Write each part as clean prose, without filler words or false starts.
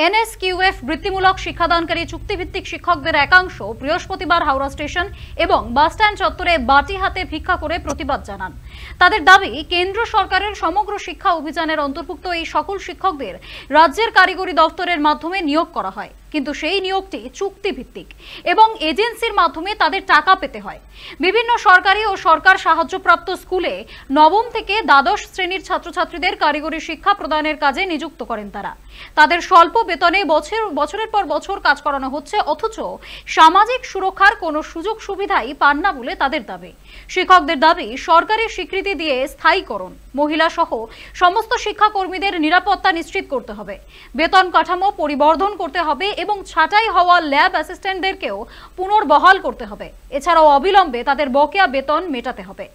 NSQF বৃত্তিমূলক শিক্ষাদানকারী চুক্তিভিত্তিক শিক্ষকদের একাংশ বৃহস্পতিবার হাওড়া স্টেশন এবং বাসস্ট্যান্ড চত্বরে বাটি হাতে ভিক্ষা করে প্রতিবাদ জানান। তাদের দাবি, কেন্দ্র সরকারের সমগ্র শিক্ষা অভিযানের অন্তর্ভুক্ত এই সকল শিক্ষকদের রাজ্যের কারিগরি দপ্তরের মাধ্যমে নিয়োগ করা হয়, কিন্তু সেই নিয়োগটি চুক্তিভিত্তিক এবং এজেন্সির মাধ্যমে তাদের টাকা পেতে হয়। বিভিন্ন সরকারি ও সরকার সাহায্যপ্রাপ্ত স্কুলে নবম থেকে দ্বাদশ শ্রেণীর ছাত্রছাত্রীদের কারিগরি শিক্ষা প্রদানের কাজে নিযুক্ত করেন তারা। তাদের স্বল্প বেতনে বছরের পর বছর কাজ করানো হচ্ছে, অথচ সামাজিক সুরক্ষার কোনো সুযোগ সুবিধাই পান না বলে তাদের দাবি। শিক্ষকদের দাবি, সরকারি স্বীকৃতি দিয়ে স্থায়ীকরণ, মহিলা সহ সমস্ত শিক্ষাকর্মীদের নিরাপত্তা নিশ্চিত করতে হবে, বেতন কাঠামো পরিবর্ধন করতে হবে এবং ছাঁটাই হওয়া ল্যাব অ্যাসিস্ট্যান্টদেরকেও পুনর্বহাল করতে হবে। এছাড়াও অবিলম্বে তাদের বকেয়া বেতন মেটাতে হবে।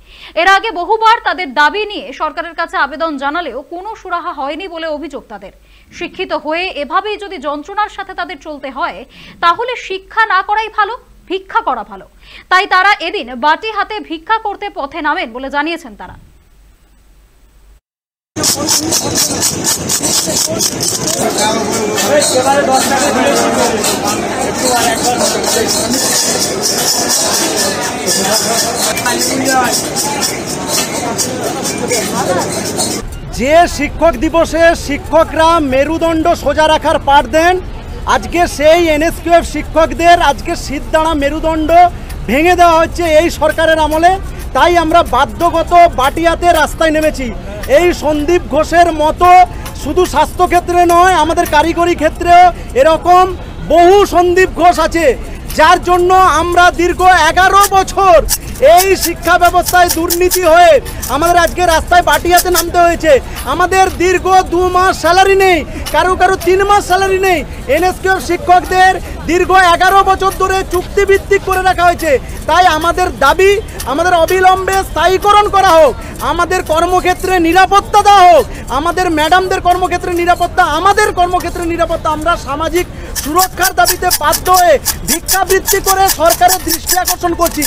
এর আগে বহুবার তাদের দাবি নিয়ে সরকারের কাছে আবেদন জানালেও কোনো সুরাহা হয়নি বলে অভিযোগ তাদের। শিক্ষিত হয়ে এভাবেই যদি যন্ত্রণার সাথে তাদের চলতে হয়, তাহলে শিক্ষা না করাই ভালো, ভিক্ষা করা ভালো। তাই তারা এদিন বাটি হাতে ভিক্ষা করতে পথে নামেন বলে জানিয়েছেন তারা। যে শিক্ষক দিবসে শিক্ষকরা মেরুদণ্ড সোজা রাখার পাঠ দেন, আজকে সেই এনএসকিউএফ শিক্ষকদের আজকে সিদ্ধাড়া মেরুদণ্ড ভেঙে দেওয়া হচ্ছে এই সরকারের আমলে। তাই আমরা বাধ্যগত বাটিয়াতে রাস্তায় নেমেছি। এই সন্দীপ ঘোষের মতো শুধু স্বাস্থ্যক্ষেত্রে নয়, আমাদের কারিগরি ক্ষেত্রেও এরকম বহু সন্দীপ ঘোষ আছে, যার জন্য আমরা দীর্ঘ 11 বছর এই শিক্ষা ব্যবস্থায় দুর্নীতি হয়ে আমাদের আজকে রাস্তায় বাটিয়াতে নামতে হয়েছে। আমাদের দীর্ঘ 2 মাস স্যালারি নেই, কারো 3 মাস স্যালারি নেই। এনএসকিউএফ শিক্ষকদের দীর্ঘ 11 বছর ধরে চুক্তিভিত্তিক করে রাখা হয়েছে। তাই আমাদের দাবি, আমাদের অবিলম্বে স্থায়ীকরণ করা হোক, আমাদের কর্মক্ষেত্রে নিরাপত্তা দেওয়া হোক, আমাদের ম্যাডামদের কর্মক্ষেত্রে নিরাপত্তা, আমাদের কর্মক্ষেত্রে নিরাপত্তা। আমরা সামাজিক সুরক্ষার দাবিতে বাধ্য হয়ে ভিক্ষাবৃত্তি করে সরকারের দৃষ্টি আকর্ষণ করছি।